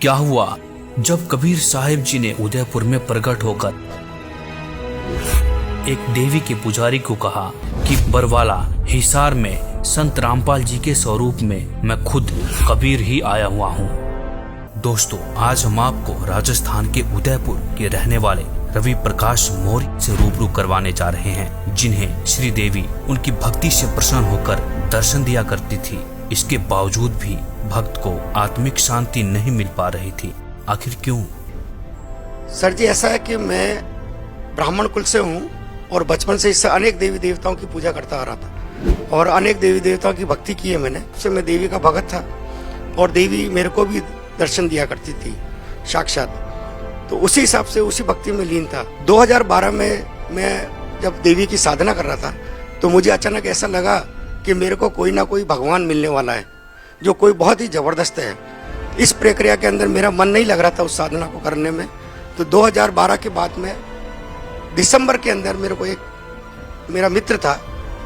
क्या हुआ जब कबीर साहिब जी ने उदयपुर में प्रकट होकर एक देवी के पुजारी को कहा कि बरवाला हिसार में संत रामपाल जी के स्वरूप में मैं खुद कबीर ही आया हुआ हूँ। दोस्तों, आज हम आपको राजस्थान के उदयपुर के रहने वाले रवि प्रकाश मौर्य से रूबरू करवाने जा रहे हैं, जिन्हें श्री देवी उनकी भक्ति से प्रसन्न होकर दर्शन दिया करती थी। इसके बावजूद भी भक्त को आत्मिक शांति नहीं मिल पा रही थी। आखिर क्यों? सर जी, ऐसा है कि मैं ब्राह्मण कुल से हूँ और बचपन से इससे अनेक देवी देवताओं की पूजा करता आ रहा था और अनेक देवी देवताओं की भक्ति की है मैंने। उससे मैं देवी का भगत था और देवी मेरे को भी दर्शन दिया करती थी साक्षात। तो उसी हिसाब से उसी भक्ति में लीन था। 2012 में मैं जब देवी की साधना कर रहा था तो मुझे अचानक ऐसा लगा कि मेरे को कोई ना कोई भगवान मिलने वाला है जो कोई बहुत ही जबरदस्त है। इस प्रक्रिया के अंदर मेरा मन नहीं लग रहा था उस साधना को करने में। तो 2012 के बाद में दिसंबर के अंदर मेरे को एक मेरा मित्र था,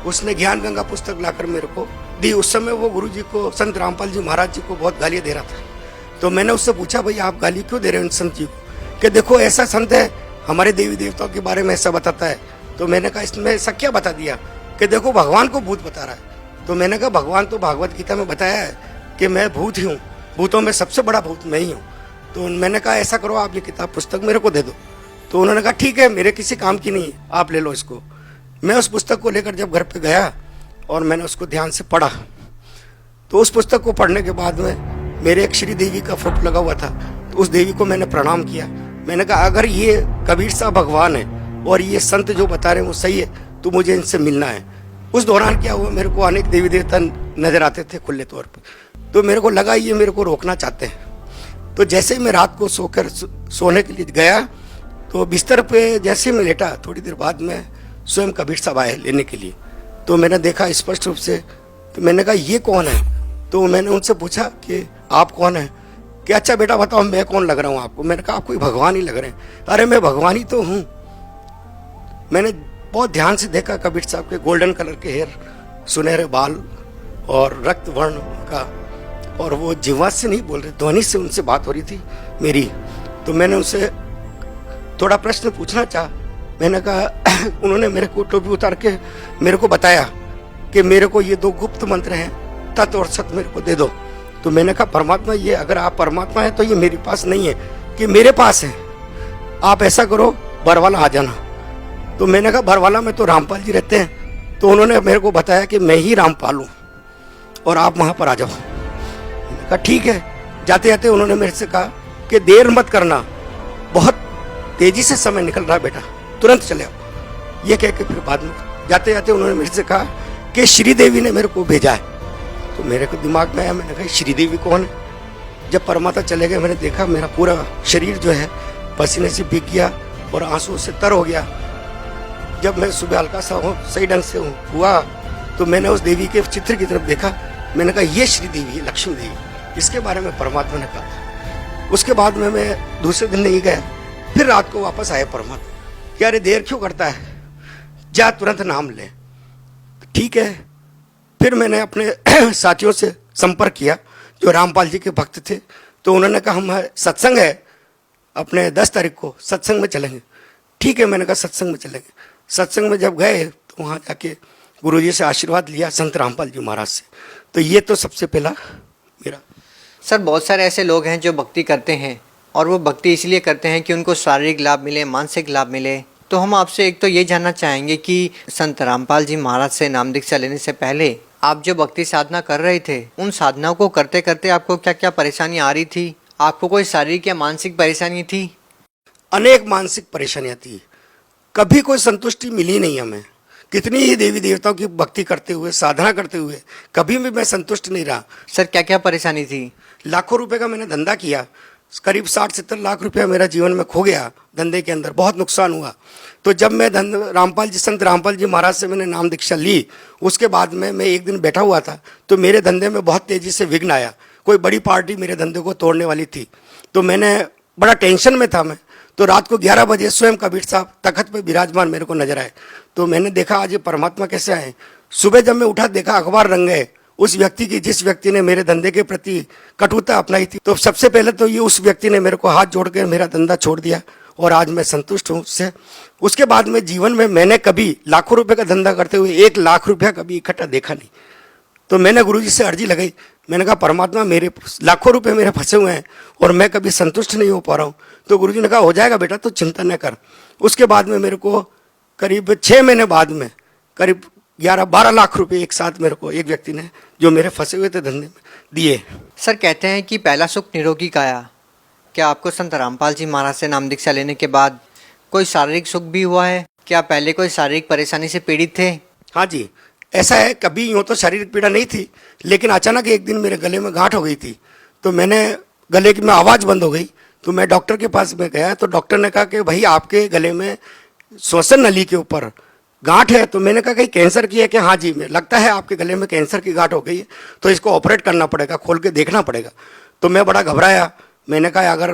उसने ज्ञान गंगा पुस्तक लाकर मेरे को दी। उस समय वो गुरु जी को, संत रामपाल जी महाराज जी को बहुत गालियाँ दे रहा था। तो मैंने उससे पूछा, भाई आप गाली क्यों दे रहे हो संत जी को? कि देखो ऐसा संत है, हमारे देवी देवताओं के बारे में ऐसा बताता है। तो मैंने कहा इसमें ऐसा क्या बता दिया? कि देखो भगवान को भूत बता रहा है। तो मैंने कहा भगवान तो भागवत गीता में बताया है कि मैं भूत ही हूँ, भूतों में सबसे बड़ा भूत मैं ही हूँ। तो मैंने कहा ऐसा करो, आप ये किताब पुस्तक मेरे को दे दो। तो उन्होंने कहा ठीक है, मेरे किसी काम की नहीं है, आप ले लो इसको। मैं उस पुस्तक को लेकर जब घर पे गया और मैंने उसको ध्यान से पढ़ा, तो उस पुस्तक को पढ़ने के बाद में मेरे एक श्री देवी का फोटो लगा हुआ था। तो उस देवी को मैंने प्रणाम किया। मैंने कहा अगर ये कबीर साहब भगवान है और ये संत जो बता रहे हैं वो सही है तो मुझे इनसे मिलना है। उस दौरान क्या हुआ, मेरे को अनेक देवी देवता नजर आते थे खुले तौर पर। तो मेरे को लगा ये मेरे को रोकना चाहते हैं। तो जैसे ही मैं रात को सोने के लिए गया तो बिस्तर पे जैसे मैं लेटा, थोड़ी देर बाद में स्वयं कबीर साहब आए लेने के लिए। तो मैंने देखा स्पष्ट रूप से। तो मैंने कहा ये कौन है? तो मैंने उनसे पूछा कि आप कौन है? कि अच्छा बेटा बताओ मैं कौन लग रहा हूँ आपको? मैंने कहा आप कोई भगवान ही लग रहे हैं। अरे मैं भगवान ही तो हूँ। मैंने बहुत ध्यान से देखा कबीर साहब के गोल्डन कलर के हेयर, सुनहरे बाल और रक्त वर्ण का, और वो जिह्वा से नहीं बोल रहे, ध्वनि से उनसे बात हो रही थी मेरी। तो मैंने उनसे थोड़ा प्रश्न पूछना चाहा। मैंने कहा उन्होंने मेरे को टोपी उतार के मेरे को बताया कि मेरे को ये 2 गुप्त मंत्र हैं, तत् और सत मेरे को दे दो। तो मैंने कहा परमात्मा, ये अगर आप परमात्मा है तो ये मेरे पास नहीं है कि मेरे पास है। आप ऐसा करो बरवाला आ जाना। तो मैंने कहा बरवाला में तो रामपाल जी रहते हैं। तो उन्होंने मेरे को बताया कि मैं ही रामपाल हूँ और आप वहाँ पर आ जाओ। मैंने कहा ठीक है। जाते जाते उन्होंने मेरे से कहा कि देर मत करना, बहुत तेजी से समय निकल रहा है बेटा, तुरंत चले आओ। ये कह के फिर बाद में जाते जाते उन्होंने मेरे से कहा कि श्री देवी ने मेरे को भेजा है। तो मेरे को दिमाग में आया, मैंने कहा श्री देवी कौन है? जब परमात्मा चले गए मैंने देखा मेरा पूरा शरीर जो है पसीने से भीग गया और आंसू से तर हो गया। जब मैं सुबह हल्का सा सही ढंग से हुआ तो मैंने उस देवी के चित्र की तरफ देखा। मैंने कहा ये श्री देवी है, लक्ष्मी देवी, इसके बारे में परमात्मा ने कहा। उसके बाद में मैं दूसरे दिन नहीं गया। फिर रात को वापस आया परमात्मा कि अरे देर क्यों करता है, जा तुरंत नाम ले। ठीक है। फिर मैंने अपने साथियों से संपर्क किया जो रामपाल जी के भक्त थे। तो उन्होंने कहा हम सत्संग है अपने 10 तारीख को, सत्संग में चलेंगे। ठीक है, मैंने कहा सत्संग में चलेंगे। सत्संग में जब गए तो वहाँ जाके गुरुजी से आशीर्वाद लिया, संत रामपाल जी महाराज से। तो ये तो सबसे पहला मेरा। सर, बहुत सारे ऐसे लोग हैं जो भक्ति करते हैं और वो भक्ति इसलिए करते हैं कि उनको शारीरिक लाभ मिले, मानसिक लाभ मिले। तो हम आपसे एक तो ये जानना चाहेंगे कि संत रामपाल जी महाराज से नाम दीक्षा लेने से पहले आप जो भक्ति साधना कर रहे थे, उन साधनाओं को करते करते आपको क्या क्या परेशानी आ रही थी? आपको कोई शारीरिक या मानसिक परेशानी थी? अनेक मानसिक परेशानियां थी, कभी कोई संतुष्टि मिली नहीं हमें। कितनी ही देवी देवताओं की भक्ति करते हुए, साधना करते हुए, कभी भी मैं संतुष्ट नहीं रहा। सर, क्या क्या परेशानी थी? लाखों रुपए का मैंने धंधा किया, करीब 60-70 लाख रुपया मेरा जीवन में खो गया धंधे के अंदर, बहुत नुकसान हुआ। तो जब मैं संत रामपाल जी महाराज से मैंने नाम दीक्षा ली, उसके बाद में मैं एक दिन बैठा हुआ था तो मेरे धंधे में बहुत तेजी से विघ्न आया। कोई बड़ी पार्टी मेरे धंधे को तोड़ने वाली थी। तो मैंने बड़ा टेंशन में था मैं। तो रात को 11 बजे स्वयं कबीर साहब तखत पे विराजमान मेरे को नजर आए। तो मैंने देखा आज ये परमात्मा कैसे आए। सुबह जब मैं उठा देखा अखबार रंग गए, उस व्यक्ति की, जिस व्यक्ति ने मेरे धंधे के प्रति कटुता अपनाई थी, तो सबसे पहले तो ये उस व्यक्ति ने मेरे को हाथ जोड़ के मेरा धंधा छोड़ दिया और आज मैं संतुष्ट हूँ उससे। उसके बाद में जीवन में मैंने कभी लाखों रुपए का धंधा करते हुए 1 लाख रुपया कभी इकट्ठा देखा नहीं। तो मैंने गुरुजी से अर्जी लगाई, मैंने कहा परमात्मा मेरे लाखों रुपए मेरे फंसे हुए हैं और मैं कभी संतुष्ट नहीं हो पा रहा हूँ। तो गुरुजी ने कहा हो जाएगा बेटा, तो चिंता न कर। उसके बाद में मेरे को करीब 6 महीने बाद में करीब 11-12 लाख रुपए एक साथ मेरे को एक व्यक्ति ने, जो मेरे फंसे हुए थे धंधे में, दिए। सर कहते हैं कि पहला सुख निरोगी काया। क्या आपको संत रामपाल जी महाराज से नाम दीक्षा लेने के बाद कोई शारीरिक सुख भी हुआ है? क्या पहले कोई शारीरिक परेशानी से पीड़ित थे? हाँ जी, ऐसा है। कभी यूँ तो शारीरिक पीड़ा नहीं थी, लेकिन अचानक एक दिन मेरे गले में गांठ हो गई थी। तो मैंने गले की में आवाज़ बंद हो गई, तो मैं डॉक्टर के पास में गया। तो डॉक्टर ने कहा कि भाई आपके गले में श्वसन नली के ऊपर गांठ है। तो मैंने कहा कहीं कैंसर की है कि? हाँ जी, लगता है आपके गले में कैंसर की गांठ हो गई है, तो इसको ऑपरेट करना पड़ेगा, खोल के देखना पड़ेगा। तो मैं बड़ा घबराया। मैंने कहा अगर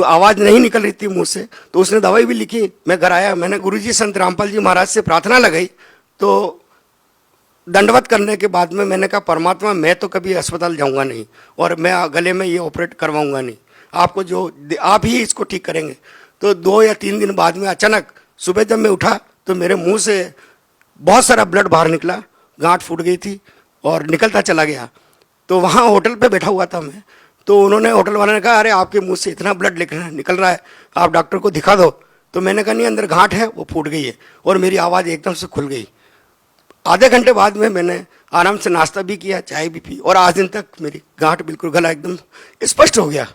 आवाज़ नहीं निकल रही थी मुँह से, तो उसने दवाई भी लिखी। मैं घर आया, मैंने गुरुजी संत रामपाल जी महाराज से प्रार्थना लगाई। तो दंडवत करने के बाद में मैंने कहा परमात्मा मैं तो कभी अस्पताल जाऊंगा नहीं और मैं गले में ये ऑपरेट करवाऊंगा नहीं, आपको जो आप ही इसको ठीक करेंगे। तो 2 या 3 दिन बाद में अचानक सुबह जब मैं उठा तो मेरे मुंह से बहुत सारा ब्लड बाहर निकला, गांठ फूट गई थी और निकलता चला गया। तो वहाँ होटल पे बैठा हुआ था मैं, तो उन्होंने, होटल वाले ने कहा अरे आपके मुंह से इतना ब्लड निकल रहा है, आप डॉक्टर को दिखा दो। तो मैंने कहा नहीं, अंदर गांठ है, वो फूट गई है। और मेरी आवाज़ एकदम से खुल गई। आधे घंटे बाद में मैंने आराम से नाश्ता भी किया, चाय भी पी, और आज दिन तक मेरी गांठ बिल्कुल, गला एकदम स्पष्ट हो गया।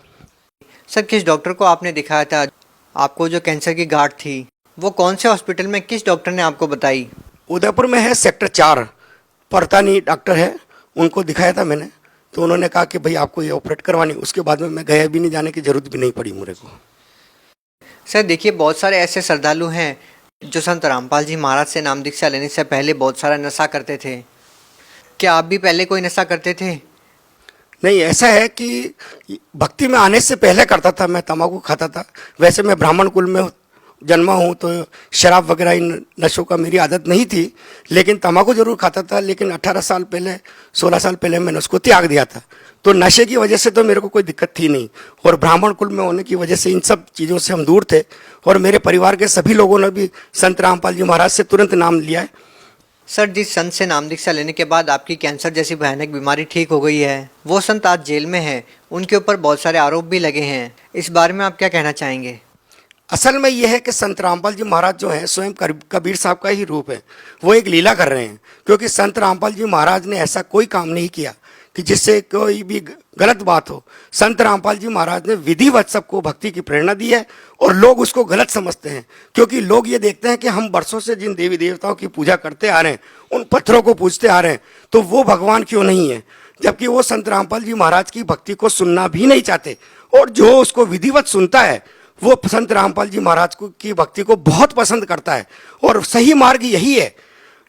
सर किस डॉक्टर को आपने दिखाया था? आपको जो कैंसर की गांठ थी वो कौन से हॉस्पिटल में, किस डॉक्टर ने आपको बताई? उदयपुर में है, सेक्टर 4 परतानी डॉक्टर है, उनको दिखाया था मैंने। तो उन्होंने कहा कि भाई आपको ये ऑपरेट करवानी। उसके बाद में मैं गया भी नहीं, जाने की जरूरत भी नहीं पड़ी मुझे को। सर देखिए, बहुत सारे ऐसे श्रद्धालु हैं जो संत रामपाल जी महाराज से नाम दीक्षा लेने से पहले बहुत सारा नशा करते थे। क्या आप भी पहले कोई नशा करते थे? नहीं, ऐसा है कि भक्ति में आने से पहले करता था, मैं तंबाकू खाता था। वैसे मैं ब्राह्मण कुल में जन्मा हूँ, तो शराब वगैरह इन नशों का मेरी आदत नहीं थी, लेकिन तंबाकू जरूर खाता था। लेकिन 18 साल पहले, 16 साल पहले मैंने उसको त्याग दिया था। तो नशे की वजह से तो मेरे को कोई दिक्कत थी नहीं, और ब्राह्मण कुल में होने की वजह से इन सब चीज़ों से हम दूर थे। और मेरे परिवार के सभी लोगों ने भी संत रामपाल जी महाराज से तुरंत नाम लिया है। सर जिस संत से नाम दीक्षा लेने के बाद आपकी कैंसर जैसी भयानक बीमारी ठीक हो गई है, वो संत आज जेल में है, उनके ऊपर बहुत सारे आरोप भी लगे हैं। इस बारे में आप क्या कहना चाहेंगे? असल में यह है कि संत रामपाल जी महाराज जो हैं स्वयं कबीर साहब का ही रूप है। वो एक लीला कर रहे हैं, क्योंकि संत रामपाल जी महाराज ने ऐसा कोई काम नहीं किया कि जिससे कोई भी गलत बात हो। संत रामपाल जी महाराज ने विधिवत सबको भक्ति की प्रेरणा दी है, और लोग उसको गलत समझते हैं, क्योंकि लोग ये देखते हैं कि हम वर्षों से जिन देवी देवताओं की पूजा करते आ रहे हैं, उन पत्थरों को पूजते आ रहे हैं, तो वो भगवान क्यों नहीं है? जबकि वो संत रामपाल जी महाराज की भक्ति को सुनना भी नहीं चाहते, और जो उसको विधिवत सुनता है वो संत रामपाल जी महाराज की भक्ति को बहुत पसंद करता है, और सही मार्ग यही है।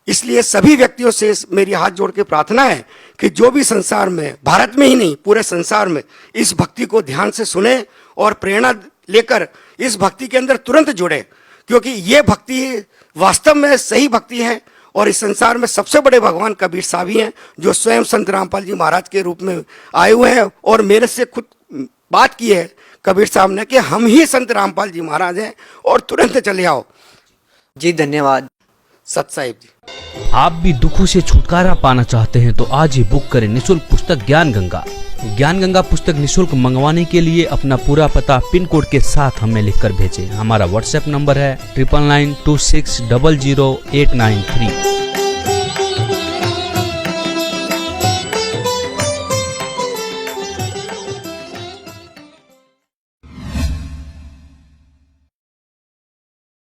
इसलिए सभी व्यक्तियों से मेरी हाथ जोड़ के प्रार्थना है कि जो भी संसार में, भारत में ही नहीं पूरे संसार में, इस भक्ति को ध्यान से सुने और प्रेरणा लेकर इस भक्ति के अंदर तुरंत जुड़े, क्योंकि ये भक्ति वास्तव में सही भक्ति है। और इस संसार में सबसे बड़े भगवान कबीर साहब ही हैं, जो स्वयं संत रामपाल जी महाराज के रूप में आए हुए हैं, और मेरे से खुद बात की है कबीर साहब ने कि हम ही संत रामपाल जी महाराज हैं, और तुरंत चले आओ। जी धन्यवाद। सत साहिब जी। आप भी दुखों से छुटकारा पाना चाहते हैं तो आज ही बुक करें निःशुल्क पुस्तक ज्ञान गंगा। ज्ञान गंगा पुस्तक निःशुल्क मंगवाने के लिए अपना पूरा पता पिन कोड के साथ हमें लिखकर भेजें। हमारा व्हाट्सएप नंबर है 9992600893।